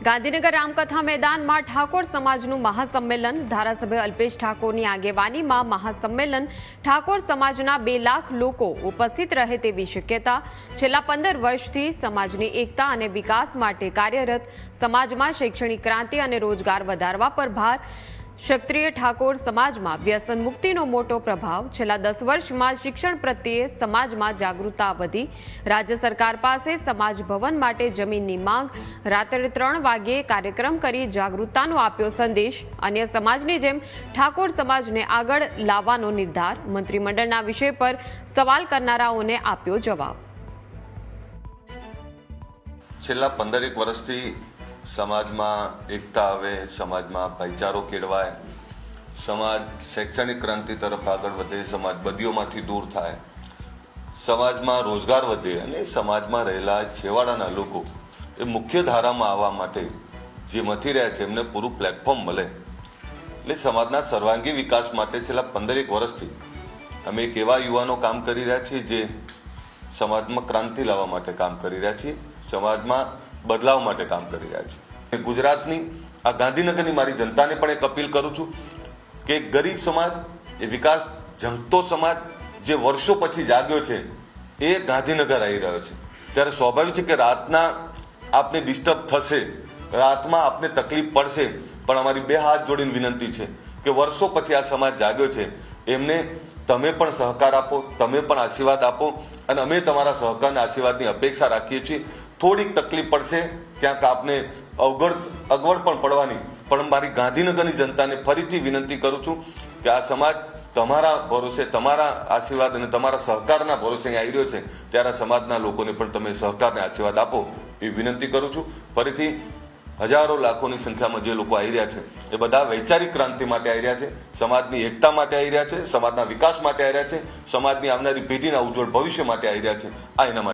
ગાંધીનગર રામકથા મેદાનમાં ઠાકોર સમાજનું મહાસંમેલન ધારાસભ્ય અલ્પેશ ઠાકોરની આગેવાનીમાં મહાસંમેલન ઠાકોર સમાજના 2 લાખ લોકો ઉપસ્થિત રહે તેવી શક્યતા છેલ્લા 15 વર્ષથી સમાજની એકતા અને વિકાસ માટે કાર્યરત સમાજમાં શૈક્ષણિક ક્રાંતિ અને રોજગાર વધારવા પર ભાર ક્ષત્રિય ઠાકોર સમાજમાં વ્યસન મુક્તિનો મોટો પ્રભાવ છેલ્લા 10 વર્ષમાં શિક્ષણ પ્રત્યે સમાજમાં જાગૃતતા વધી રાજ્ય સરકાર પાસે સમાજ ભવન માટે જમીનની માંગ રાત્રે 3 વાગ્યે કાર્યક્રમ કરી જાગૃતતાનો આપ્યો સંદેશ અન્ય સમાજની જેમ ઠાકોર સમાજને આગળ લાવવાનો નિર્ધાર મંત્રીમંડળના વિષય પર સવાલ કરનારાઓને આપ્યો જવાબ। છેલ્લા 15 વર્ષથી સમાજમાં એકતા આવે, સમાજમાં ભાઈચારો કેળવાય, સમાજ શૈક્ષણિક ક્રાંતિ તરફ આગળ વધે, સમાજ બદીઓમાંથી દૂર થાય, સમાજમાં રોજગાર વધે અને સમાજમાં રહેલા છેવાડાના લોકો એ મુખ્ય ધારામાં આવવા માટે જે મથી રહ્યા છે એમને પૂરું પ્લેટફોર્મ મળે એટલે સમાજના સર્વાંગી વિકાસ માટે છેલ્લા 15 વર્ષથી અમે એક એવા યુવાનો કામ કરી રહ્યા છીએ જે સમાજમાં ક્રાંતિ લાવવા માટે કામ કરી રહ્યા છીએ, સમાજમાં બદલાવ માટે કામ કરી રહ્યા છે। ગુજરાતની આ ગાંધીનગરની મારી જનતાને પણ એક અપીલ કરું છું કે ગરીબ સમાજ એ વિકાસ ઝંખતો સમાજ જે વર્ષો પછી જાગ્યો છે એ ગાંધીનગર આવી રહ્યો છે ત્યારે સ્વાભાવિક છે કે રાતના આપને ડિસ્ટર્બ થશે, રાતમાં આપને તકલીફ પડશે, પણ અમારી 2 હાથ જોડીને વિનંતી છે કે વર્ષો પછી આ સમાજ જાગ્યો છે એમને તમે પણ સહકાર આપો, તમે પણ આશીર્વાદ આપો અને અમે તમારા સહકાર અને આશીર્વાદની અપેક્ષા રાખીએ છીએ। થોડીક તકલીફ પડશે, ક્યાંક આપને અગવડ પણ પડવાની, પણ મારી ગાંધીનગરની જનતાને ફરીથી વિનંતી કરું છું કે આ સમાજ તમારા ભરોસે, તમારા આશીર્વાદ અને તમારા સહકારના ભરોસે આવી રહ્યો છે ત્યારે સમાજના લોકોને પણ તમે સહકારને આશીર્વાદ આપો એ વિનંતી કરું છું। ફરીથી હજારો લાખોની સંખ્યામાં જે લોકો આવી રહ્યા છે એ બધા વૈચારિક ક્રાંતિ માટે આવી રહ્યા છે, સમાજની એકતા માટે આવી રહ્યા છે, સમાજના વિકાસ માટે આવી રહ્યા છે, સમાજની આવનારી પેઢીના ઉજ્જવળ ભવિષ્ય માટે આવી રહ્યા છે। આ એના માટે